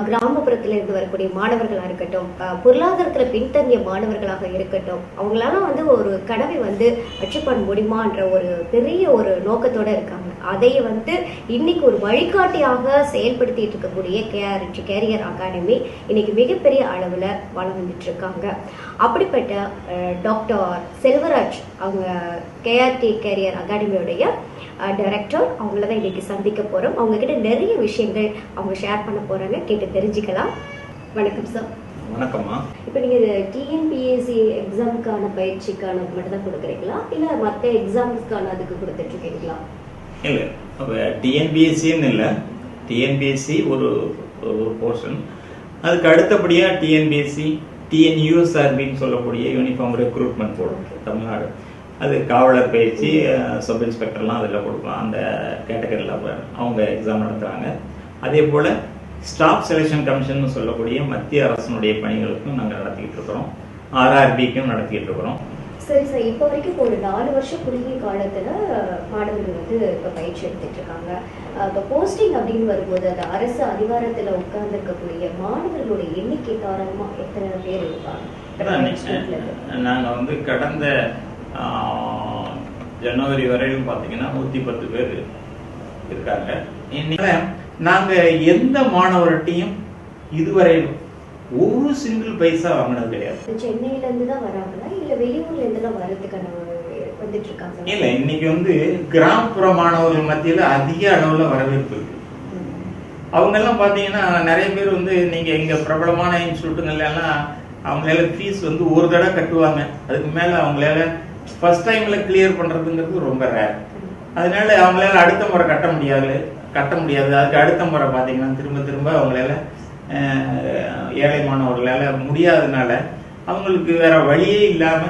கிராமப்புறத்துல இருந்து வரக்கூடிய மாணவர்களா இருக்கட்டும், பொருளாதாரத்துல பின்தங்கிய மாணவர்களாக இருக்கட்டும், அவங்களால ஒரு கனவை அச்சீவ் பண்ண முடியுமான்ற ஒரு பெரிய ஒரு நோக்கத்தோட இருக்காங்க. அதைய இன்னைக்கு ஒரு வழிகாட்டியாக செயல்படுத்திட்டு இருக்கக்கூடிய கேரியர் அகாடமி இன்னைக்கு மிகப்பெரிய அளவுல வளம் வந்துட்டு இருக்காங்க. அப்படிப்பட்ட டாக்டர் செல்வராஜ் அவங்க கேஆர்டி கேரியர் அகாடமியோடைய டைரக்டர், அவங்கள தான் இன்னைக்கு சந்திக்க போறோம். அவங்க கிட்ட நிறைய விஷயங்கள் அவங்க ஷேர் பண்ண போறாங்க, கேட்டு தெரிஞ்சுக்கலாம். வணக்கம் சார். வணக்கம்மா. இப்போ நீங்க டிஎன்பிஎஸ்சி எக்ஸாமுக்கான பயிற்சிக்கான மட்டும் தான் கொடுக்குறீங்களா, இல்ல மற்ற எக்ஸாம்ஸ்க்கான அதுக்கு கொடுத்துட்டு இருக்கீங்களா? இல்ல, டிஎன்பிஎஸ்சின்னு இல்லை, டிஎன்பிஎஸ்சி ஒரு போர்ஷன். அதுக்கு அடுத்தபடியா டிஎன்பிஎஸ்சி டிஎன்யூஎஸ்ஆர்பின்னு சொல்லக்கூடிய யூனிஃபார்ம் ரெக்ரூட்மெண்ட் போர்டு தமிழ்நாடு, அது காவலர் பயிற்சி, சப் இன்ஸ்பெக்டர்லாம் அதில் கொடுக்கலாம். அந்த கேட்டகரியில் அவங்க எக்ஸாம் நடத்துகிறாங்க. அதே போல் ஸ்டாஃப் செலெக்ஷன் கமிஷன் சொல்லக்கூடிய மத்திய அரசனுடைய பணிகளுக்கும் நாங்கள் நடத்திக்கிட்டு இருக்கிறோம். ஆர்ஆர்பிக்கும் நடத்திக்கிட்டு இருக்கிறோம். சரி சார், இப்போ வரைக்கும் ஒரு 4 வருஷம் குறுகிய காலத்தில் மாணவர்கள் இப்போ பயிற்சி எடுத்துட்டு இருக்காங்க. இப்போ போஸ்டிங் அப்படின்னு வரும்போது அந்த அரசு அதிகாரத்தில் உட்கார்ந்து இருக்கக்கூடிய மாணவர்களுடைய எண்ணிக்கை தாராளமாக எத்தனை பேர் இருப்பாங்க? நாங்கள் கடந்த ஜனவரி வரையிலும் பார்த்தீங்கன்னா 110 பேர் இருக்காங்க. நாங்கள் எந்த மாணவர்கிட்டையும் இதுவரையிலும் ஒரு சிங்கிள் பைசா வாங்கினது கிடையாது. சென்னையில இருந்து தான் வராங்களா, இல்ல வெளியூர்ல இருந்து தான் வரதுக்கான வந்துட்டு இருக்காங்க? இல்ல, இன்னைக்கு கிராமப்புற மாணவர்கள் மத்தியில அதிக அளவுல வரவேற்பு இருக்கு. அவங்க எல்லாம் பாத்தீங்கன்னா நிறைய பேர் நீங்க இங்க பிரபலமான இன்ஸ்டியூட்டுங்கள்ல எல்லாம் அவங்களால ஃபீஸ் ஒரு தடவை கட்டுவாங்க. அதுக்கு மேல அவங்களால ஃபர்ஸ்ட் டைம்ல கிளியர் பண்றதுங்கிறது ரொம்ப ரேர். அதனால அவங்களால அடுத்த முறை கட்ட முடியாது. அதுக்கு அடுத்த முறை பாத்தீங்கன்னா திரும்ப அவங்களால ஏழை மாணவர்களால முடியாததுனால அவங்களுக்கு வேற வழியே இல்லாம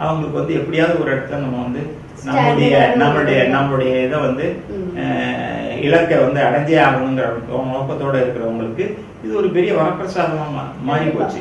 அவங்களுக்கு எப்படியாவது ஒரு இடத்துல நம்ம நம்மளுடைய இதை இலக்கை அடைஞ்சே ஆகணுங்கிற நோக்கத்தோட இருக்கிறவங்களுக்கு இது ஒரு பெரிய வரப்பிரசாதமா மாறி போச்சு.